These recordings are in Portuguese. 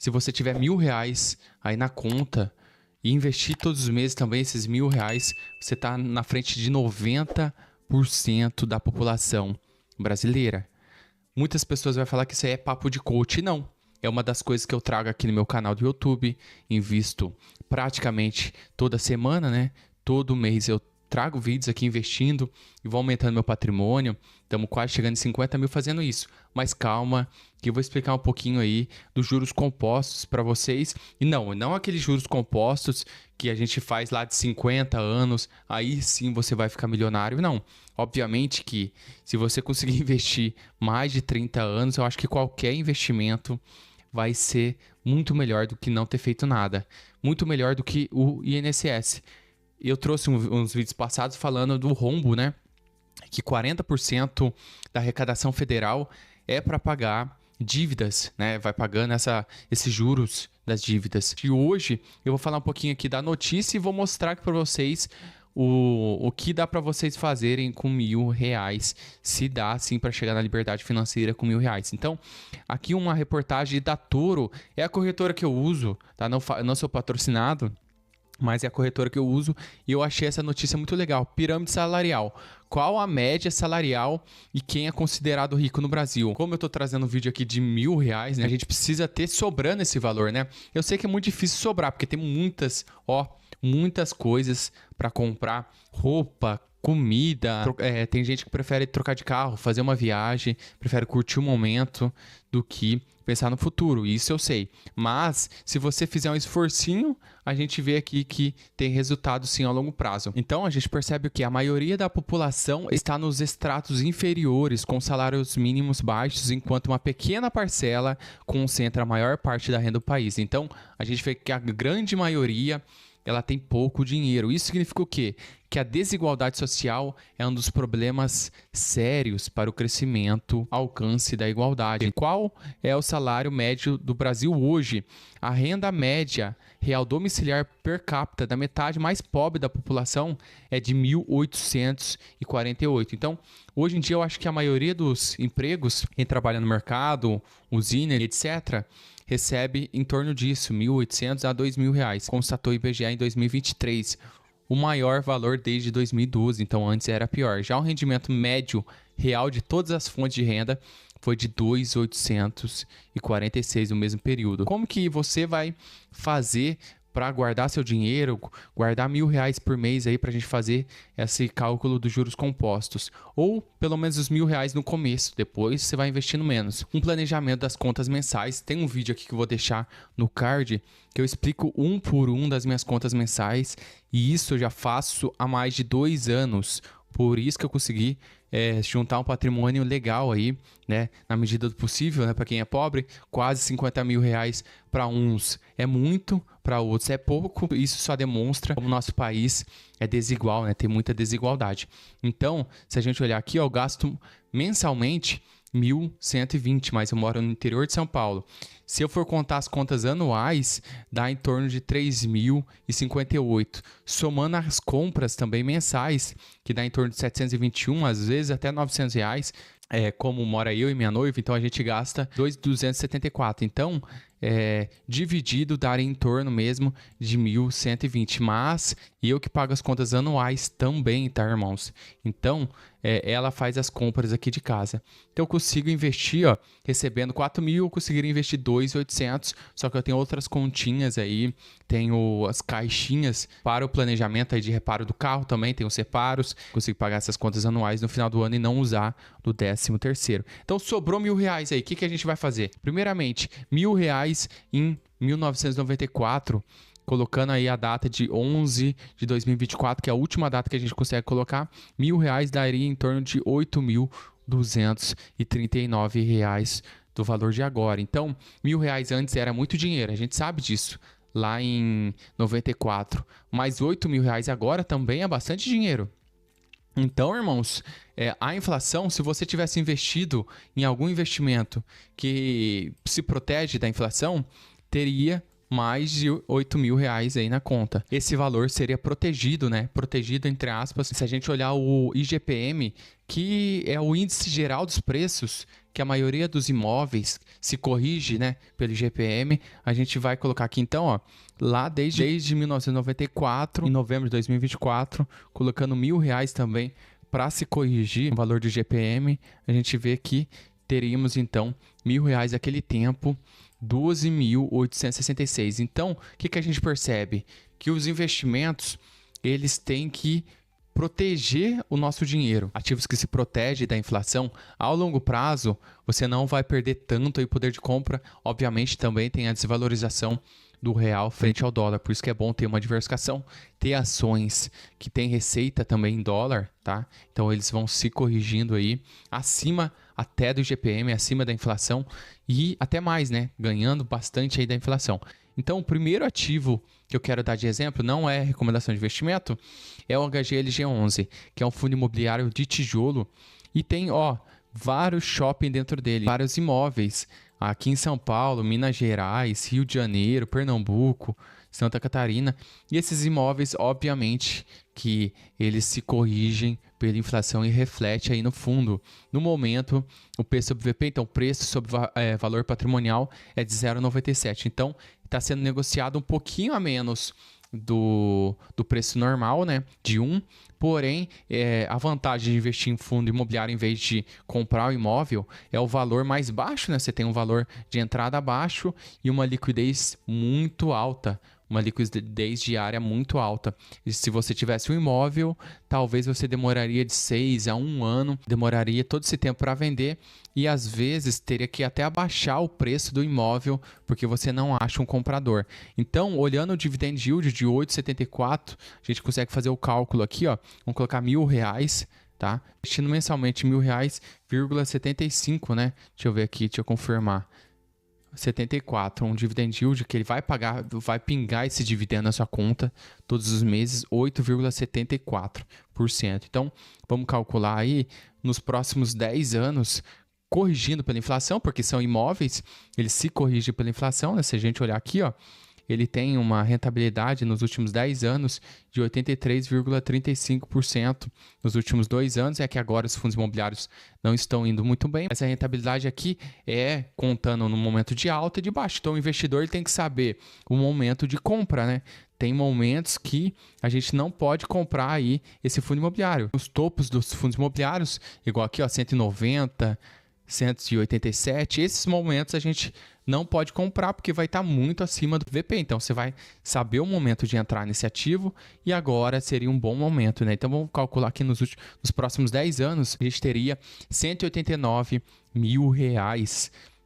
se você tiver R$ 1.000 aí na conta e investir todos os meses também esses R$ 1.000, você está na frente de 90% da população brasileira. Muitas pessoas vão falar que isso aí é papo de coach. Não. É uma das coisas que eu trago aqui no meu canal do YouTube. Invisto praticamente toda semana, né? Todo mês eu trago vídeos aqui investindo e vou aumentando meu patrimônio. Estamos quase chegando em 50 mil fazendo isso. Mas calma, que eu vou explicar um pouquinho aí dos juros compostos para vocês. E não aqueles juros compostos que a gente faz lá de 50 anos, aí sim você vai ficar milionário. Não. Obviamente que se você conseguir investir mais de 30 anos, eu acho que qualquer investimento vai ser muito melhor do que não ter feito nada. Muito melhor do que o INSS. Eu trouxe uns vídeos passados falando do rombo, né? Que 40% da arrecadação federal é para pagar dívidas, né? Vai pagando esses juros das dívidas. E hoje eu vou falar um pouquinho aqui da notícia e vou mostrar aqui para vocês o que dá para vocês fazerem com R$ 1.000, se dá assim para chegar na liberdade financeira com R$ 1.000. Então, aqui uma reportagem da Toro, é a corretora que eu uso, tá? Não sou patrocinado, mas é a corretora que eu uso e eu achei essa notícia muito legal. Pirâmide salarial. Qual a média salarial e quem é considerado rico no Brasil? Como eu estou trazendo um vídeo aqui de R$ 1.000, né? A gente precisa ter sobrando esse valor, né? Eu sei que é muito difícil sobrar, porque tem muitas coisas para comprar. Roupa, comida. Tem gente que prefere trocar de carro, fazer uma viagem, prefere curtir o momento do que pensar no futuro, isso eu sei. Mas, se você fizer um esforcinho, a gente vê aqui que tem resultado sim ao longo prazo. Então, a gente percebe que a maioria da população está nos estratos inferiores, com salários mínimos baixos, enquanto uma pequena parcela concentra a maior parte da renda do país. Então, a gente vê que a grande maioria ela tem pouco dinheiro. Isso significa o quê? Que a desigualdade social é um dos problemas sérios para o crescimento, alcance da igualdade. Qual é o salário médio do Brasil hoje? A renda média real domiciliar per capita da metade mais pobre da população é de 1.848. Então, hoje em dia, eu acho que a maioria dos empregos, quem trabalha no mercado, usina, etc., recebe em torno disso, R$ 1.800 a R$ 2.000, constatou o IBGE em 2023, o maior valor desde 2012, então antes era pior. Já o rendimento médio real de todas as fontes de renda foi de 2.846 no mesmo período. Como que você vai fazer para guardar seu dinheiro, guardar R$ 1.000 por mês aí para a gente fazer esse cálculo dos juros compostos? Ou pelo menos os R$ 1.000 no começo, depois você vai investindo menos. Um planejamento das contas mensais. Tem um vídeo aqui que eu vou deixar no card que eu explico um por um das minhas contas mensais e isso eu já faço há mais de 2 anos. Por isso que eu consegui juntar um patrimônio legal aí, né? Na medida do possível, né? Para quem é pobre, quase R$ 50 mil para uns é muito, para outros é pouco. Isso só demonstra como o nosso país é desigual, né? Tem muita desigualdade. Então, se a gente olhar aqui, eu gasto mensalmente 1.120, mas eu moro no interior de São Paulo. Se eu for contar as contas anuais, dá em torno de 3.058. Somando as compras também mensais, que dá em torno de 721, às vezes até R$ 900. Como mora eu e minha noiva, então a gente gasta 2.274. Então, dividido daria em torno mesmo de 1.120. Mas eu que pago as contas anuais também, tá, irmãos? Então, ela faz as compras aqui de casa. Então, eu consigo investir, ó, recebendo 4.000, eu conseguiria investir 2.800. Só que eu tenho outras continhas aí, tenho as caixinhas para o planejamento aí de reparo do carro também, tenho os reparos, consigo pagar essas contas anuais no final do ano e não usar do 13º. Então, sobrou R$ 1.000 aí. O que a gente vai fazer? Primeiramente, R$ 1.000 em 1994, colocando aí a data de 11 de 2024, que é a última data que a gente consegue colocar, R$ 1.000 daria em torno de R$ 8.239 do valor de agora. Então, R$ 1.000 antes era muito dinheiro, a gente sabe disso, lá em 94. Mas R$ 8.000 agora também é bastante dinheiro. Então, irmãos, a inflação, se você tivesse investido em algum investimento que se protege da inflação, teria mais de R$ 8.000 aí na conta. Esse valor seria protegido, né? Protegido entre aspas. Se a gente olhar o IGPM, que é o índice geral dos preços, que a maioria dos imóveis se corrige, né, pelo IGPM, a gente vai colocar aqui então, ó, lá desde 1994, em novembro de 2024, colocando R$ 1.000 também para se corrigir o valor do IGPM, a gente vê que teríamos então R$ 1.000 naquele tempo, 12.866. Então, o que a gente percebe? Que os investimentos, eles têm que proteger o nosso dinheiro. Ativos que se protegem da inflação, ao longo prazo, você não vai perder tanto aí poder de compra. Obviamente, também tem a desvalorização do real frente ao dólar. Por isso que é bom ter uma diversificação, ter ações que têm receita também em dólar, tá? Então, eles vão se corrigindo aí acima até do IGPM, acima da inflação e até mais, né? Ganhando bastante aí da inflação. Então, o primeiro ativo que eu quero dar de exemplo não é recomendação de investimento, é o HGLG11, que é um fundo imobiliário de tijolo e tem, ó, vários shopping dentro dele, vários imóveis aqui em São Paulo, Minas Gerais, Rio de Janeiro, Pernambuco, Santa Catarina. E esses imóveis, obviamente, que eles se corrigem pela inflação e reflete aí no fundo. No momento, o P sobre VP, então o preço sobre valor patrimonial é de 0,97. Então, está sendo negociado um pouquinho a menos do preço normal, né, de 1. Porém, a vantagem de investir em fundo imobiliário em vez de comprar o imóvel é o valor mais baixo, né? Você tem um valor de entrada baixo e uma liquidez muito alta, uma liquidez diária muito alta. E se você tivesse um imóvel, talvez você demoraria de 6 a 1 ano, demoraria todo esse tempo para vender e às vezes teria que até abaixar o preço do imóvel porque você não acha um comprador. Então, olhando o dividend yield de 8,74, a gente consegue fazer o cálculo aqui, ó. Vamos colocar R$ 1.000, tá? Investindo mensalmente R$ 1.000,75, né? Deixa eu ver aqui, deixa eu confirmar. 74, um dividend yield que ele vai pagar, vai pingar esse dividendo na sua conta todos os meses, 8,74%. Então, vamos calcular aí nos próximos 10 anos, corrigindo pela inflação, porque são imóveis, eles se corrigem pela inflação, né? Se a gente olhar aqui, ó, ele tem uma rentabilidade nos últimos 10 anos de 83,35%. Nos últimos 2 anos, é que agora os fundos imobiliários não estão indo muito bem. Essa rentabilidade aqui é contando no momento de alta e de baixo. Então, o investidor ele tem que saber o momento de compra, né? Tem momentos que a gente não pode comprar aí esse fundo imobiliário. Os topos dos fundos imobiliários, igual aqui, ó, 190, 187, esses momentos a gente não pode comprar porque vai estar muito acima do VP. Então, você vai saber o momento de entrar nesse ativo e agora seria um bom momento, né? Então, vamos calcular aqui nos próximos 10 anos, a gente teria R$ 189 mil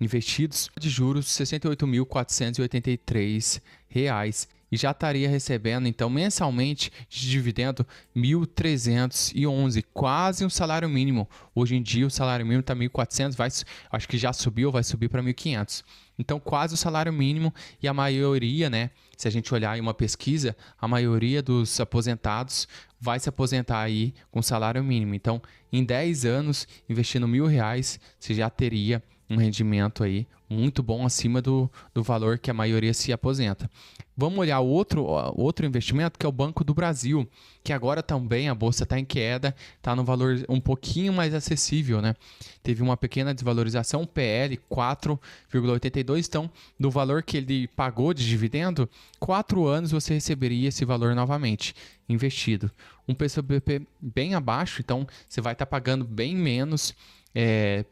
investidos de juros, R$ 68.483 e já estaria recebendo, então, mensalmente de dividendo 1.311, quase um salário mínimo. Hoje em dia, o salário mínimo está 1.400, acho que já subiu, vai subir para 1.500. Então, quase o salário mínimo e a maioria, né? Se a gente olhar em uma pesquisa, a maioria dos aposentados vai se aposentar aí com salário mínimo. Então, em 10 anos, investindo R$ 1.000, você já teria um rendimento aí muito bom acima do valor que a maioria se aposenta. Vamos olhar outro investimento, que é o Banco do Brasil, que agora também a bolsa está em queda, está no valor um pouquinho mais acessível, né? Teve uma pequena desvalorização, PL 4,82, então do valor que ele pagou de dividendo, 4 anos você receberia esse valor novamente investido. Um PCBP bem abaixo, então você vai estar pagando bem menos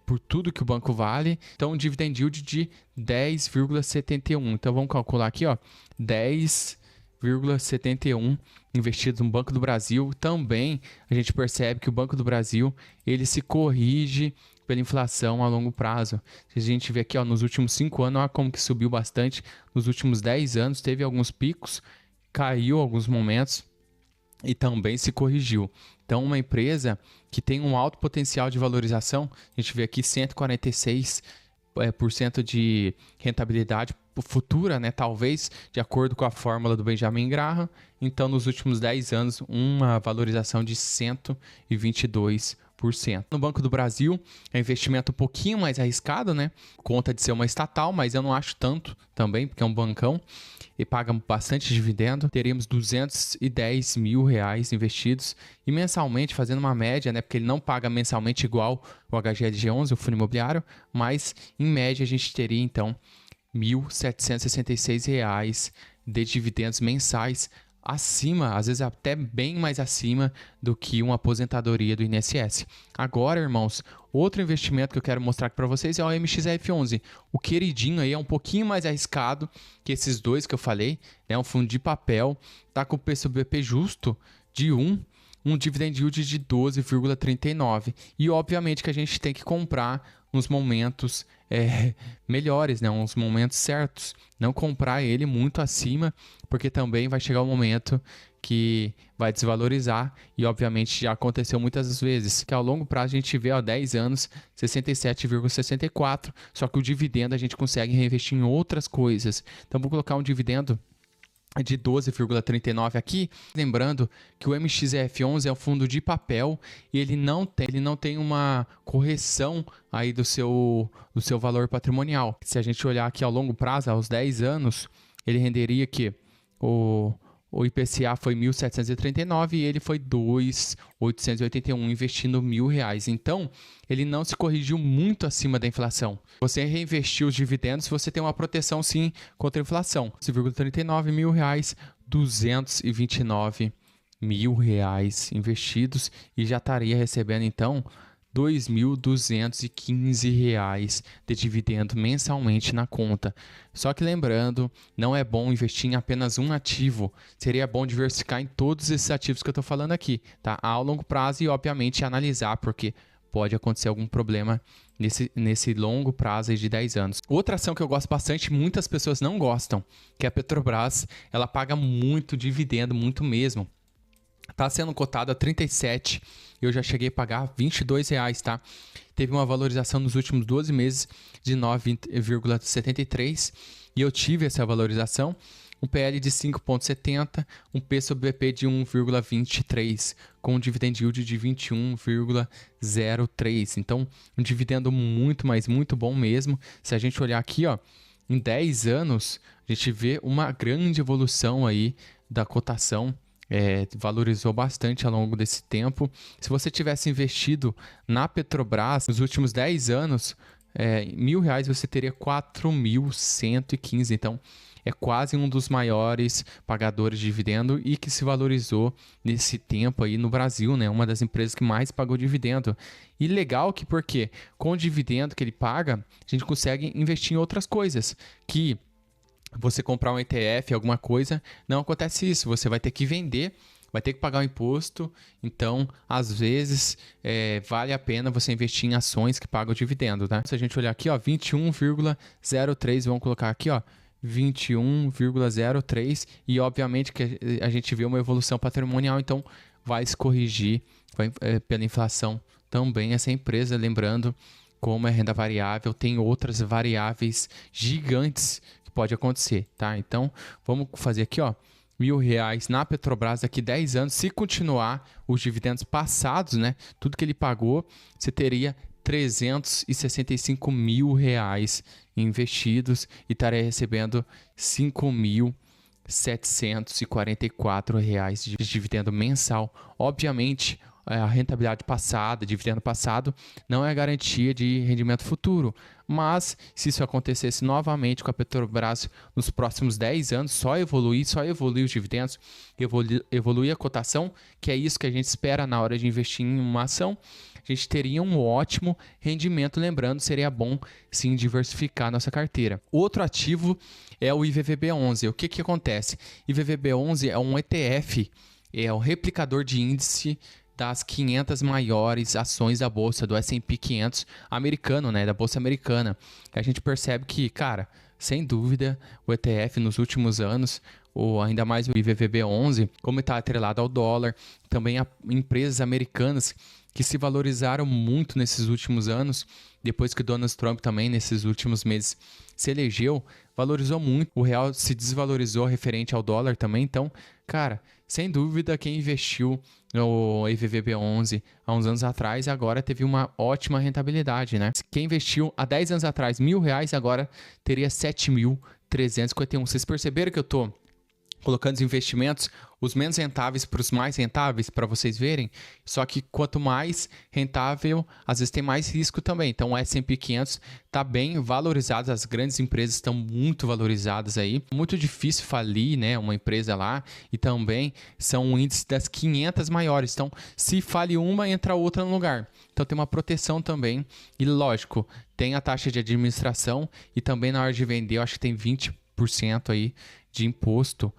por tudo que o banco vale. Então, um dividend yield de 10,71. Então, vamos calcular aqui, ó, 10,71 investidos no Banco do Brasil. Também a gente percebe que o Banco do Brasil ele se corrige pela inflação a longo prazo. Se a gente vê aqui, ó, nos últimos 5 anos, olha como que subiu bastante. Nos últimos 10 anos teve alguns picos, caiu alguns momentos e também se corrigiu. Então, uma empresa que tem um alto potencial de valorização, a gente vê aqui 146% de rentabilidade futura, né? Talvez de acordo com a fórmula do Benjamin Graham. Então, nos últimos 10 anos, uma valorização de 122%. 9%. No Banco do Brasil, é um investimento um pouquinho mais arriscado, né? Conta de ser uma estatal, mas eu não acho tanto também, porque é um bancão e paga bastante dividendo. Teríamos R$210 mil investidos e mensalmente, fazendo uma média, né? Porque ele não paga mensalmente igual o HGLG11, o fundo imobiliário, mas em média a gente teria então R$1.766 de dividendos mensais, acima, às vezes até bem mais acima do que uma aposentadoria do INSS. Agora, irmãos, outro investimento que eu quero mostrar aqui para vocês é o MXRF11. O queridinho aí é um pouquinho mais arriscado que esses dois que eu falei, né? Um fundo de papel, tá com o PCBP justo de 1, um dividend yield de 12,39. E obviamente que a gente tem que comprar nos momentos melhores, né? Uns momentos certos. Não comprar ele muito acima, porque também vai chegar um momento que vai desvalorizar e obviamente já aconteceu muitas vezes, que ao longo prazo a gente vê há 10 anos 67,64, só que o dividendo a gente consegue reinvestir em outras coisas. Então vou colocar um dividendo de 12,39 aqui, lembrando que o MXRF11 é um fundo de papel e ele não tem uma correção aí do seu valor patrimonial. Se a gente olhar aqui ao longo prazo, aos 10 anos, ele renderia que o IPCA foi 1.739 e ele foi 2.881, investindo R$1.000. Então, ele não se corrigiu muito acima da inflação. Você reinvestiu os dividendos, você tem uma proteção sim contra a inflação. 11,39 mil reais, R$229 mil investidos e já estaria recebendo então R$2.215 de dividendo mensalmente na conta. Só que lembrando, não é bom investir em apenas um ativo. Seria bom diversificar em todos esses ativos que eu estou falando aqui, tá? A longo prazo e, obviamente, analisar, porque pode acontecer algum problema nesse longo prazo aí de 10 anos. Outra ação que eu gosto bastante, muitas pessoas não gostam, que é a Petrobras. Ela paga muito dividendo, muito mesmo. Está sendo cotado a 37, eu já cheguei a pagar R$22, tá? Teve uma valorização nos últimos 12 meses de 9,73 e eu tive essa valorização. Um PL de 5,70, um P sobre BP de 1,23, com um dividend yield de 21,03. Então, um dividendo muito, mas muito bom mesmo. Se a gente olhar aqui, ó, em 10 anos, a gente vê uma grande evolução aí da cotação. Valorizou bastante ao longo desse tempo. Se você tivesse investido na Petrobras nos últimos 10 anos, R$1.000 você teria 4.115. Então, é quase um dos maiores pagadores de dividendo e que se valorizou nesse tempo aí no Brasil, né? Uma das empresas que mais pagou dividendo. E legal que porque com o dividendo que ele paga, a gente consegue investir em outras coisas que você comprar um ETF, alguma coisa, não acontece isso. Você vai ter que vender, vai ter que pagar o imposto. Então, às vezes, vale a pena você investir em ações que pagam dividendo, tá? Se a gente olhar aqui, ó, 21,03, vamos colocar aqui, ó, 21,03 e obviamente que a gente vê uma evolução patrimonial, então vai se corrigir pela inflação também essa empresa, lembrando como é renda variável, tem outras variáveis gigantes pode acontecer, tá? Então, vamos fazer aqui, ó, R$1.000 na Petrobras daqui 10 anos. Se continuar os dividendos passados, né? Tudo que ele pagou, você teria R$365 mil investidos e estaria recebendo R$5.744 de dividendo mensal. Obviamente, a rentabilidade passada, dividendo passado, não é garantia de rendimento futuro. Mas, se isso acontecesse novamente com a Petrobras nos próximos 10 anos, só evoluir os dividendos, evoluir a cotação, que é isso que a gente espera na hora de investir em uma ação, a gente teria um ótimo rendimento. Lembrando, seria bom sim diversificar nossa carteira. Outro ativo é o IVVB11. O que acontece? IVVB11 é um ETF, é um replicador de índice das 500 maiores ações da bolsa, do S&P 500 americano, né, da bolsa americana. A gente percebe que, cara, sem dúvida, o ETF nos últimos anos, ou ainda mais o IVVB11, como está atrelado ao dólar, também há empresas americanas que se valorizaram muito nesses últimos anos, depois que o Donald Trump também, nesses últimos meses, se elegeu, valorizou muito. O real se desvalorizou referente ao dólar também. Então, cara, sem dúvida, quem investiu no EVVB11 há uns anos atrás, agora teve uma ótima rentabilidade, né? Quem investiu há 10 anos atrás R$ 1.000, agora teria 7.351. Vocês perceberam que eu tô colocando os investimentos, os menos rentáveis para os mais rentáveis, para vocês verem. Só que quanto mais rentável, às vezes tem mais risco também. Então o S&P 500 está bem valorizado, as grandes empresas estão muito valorizadas aí. Muito difícil falir, né, uma empresa lá, e também são um índice das 500 maiores. Então se fale uma, entra outra no lugar. Então tem uma proteção também. E lógico, tem a taxa de administração e também na hora de vender, eu acho que tem 20% aí de imposto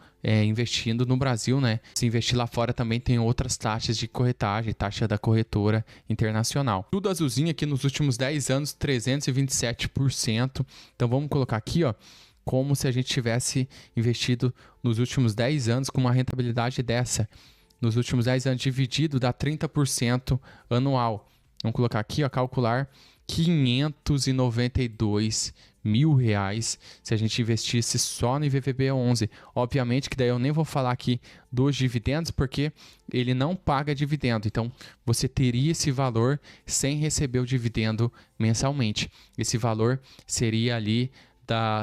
investindo no Brasil, né? Se investir lá fora também tem outras taxas de corretagem, taxa da corretora internacional. Tudo azulzinho aqui nos últimos 10 anos, 327%. Então vamos colocar aqui, ó, como se a gente tivesse investido nos últimos 10 anos com uma rentabilidade dessa. Nos últimos 10 anos dividido dá 30% anual. Vamos colocar aqui, ó, calcular R$ 592 mil se a gente investisse só no IVVB11. Obviamente que daí eu nem vou falar aqui dos dividendos, porque ele não paga dividendo. Então, você teria esse valor sem receber o dividendo mensalmente. Esse valor seria ali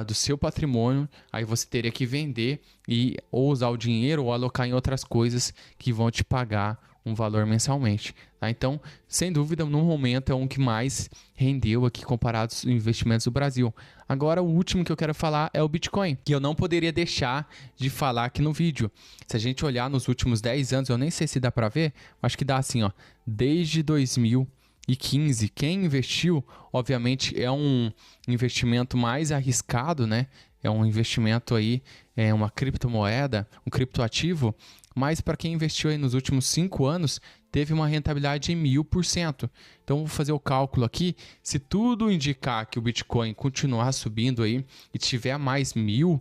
do seu patrimônio, aí você teria que vender e ou usar o dinheiro ou alocar em outras coisas que vão te pagar um valor mensalmente. Tá? Então, sem dúvida, no momento é um que mais rendeu aqui comparado aos investimentos do Brasil. Agora, o último que eu quero falar é o Bitcoin, que eu não poderia deixar de falar aqui no vídeo. Se a gente olhar nos últimos 10 anos, eu nem sei se dá para ver, acho que dá assim, ó, desde 2015, quem investiu, obviamente, é um investimento mais arriscado, né? É um investimento aí, é uma criptomoeda, um criptoativo, mas para quem investiu aí nos últimos 5 anos, teve uma rentabilidade de 1000%. Então, vou fazer o cálculo aqui. Se tudo indicar que o Bitcoin continuar subindo aí e tiver mais 1000%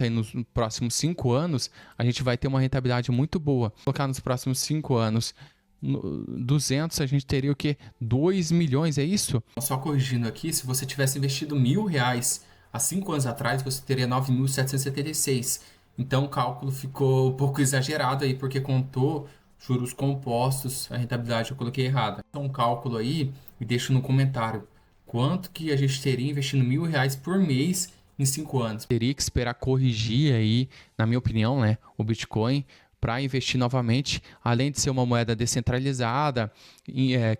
aí nos próximos 5 anos, a gente vai ter uma rentabilidade muito boa. Vou colocar nos próximos 5 anos, 200, a gente teria o quê? 2 milhões, é isso? Só corrigindo aqui, se você tivesse investido R$ 1.000 há 5 anos atrás, você teria 9.776. Então o cálculo ficou um pouco exagerado aí, porque contou juros compostos, a rentabilidade eu coloquei errada. Então um cálculo aí e deixa no comentário quanto que a gente teria investindo R$ 1.000 por mês em 5 anos. Teria que esperar corrigir aí, na minha opinião, né, o Bitcoin, para investir novamente, além de ser uma moeda descentralizada,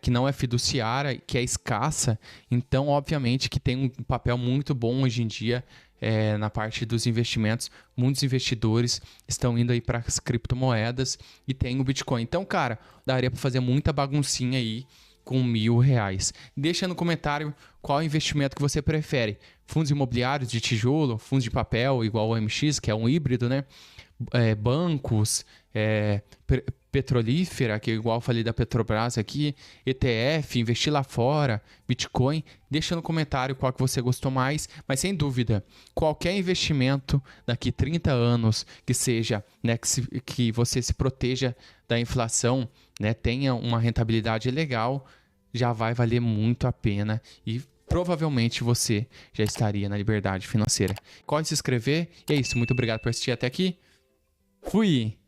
que não é fiduciária, que é escassa. Então, obviamente, que tem um papel muito bom hoje em dia na parte dos investimentos. Muitos investidores estão indo aí para as criptomoedas e tem o Bitcoin. Então, cara, daria para fazer muita baguncinha aí com R$ 1.000. Deixa no comentário qual investimento que você prefere. Fundos imobiliários de tijolo, fundos de papel, igual o MX, que é um híbrido, né? Bancos, petrolífera, que igual eu falei da Petrobras aqui, ETF, investir lá fora, Bitcoin. Deixa no comentário qual que você gostou mais, mas sem dúvida, qualquer investimento daqui 30 anos que seja, né, que você se proteja da inflação, né, tenha uma rentabilidade legal, já vai valer muito a pena e provavelmente você já estaria na liberdade financeira. Corre se inscrever. E é isso, muito obrigado por assistir até aqui. Fui!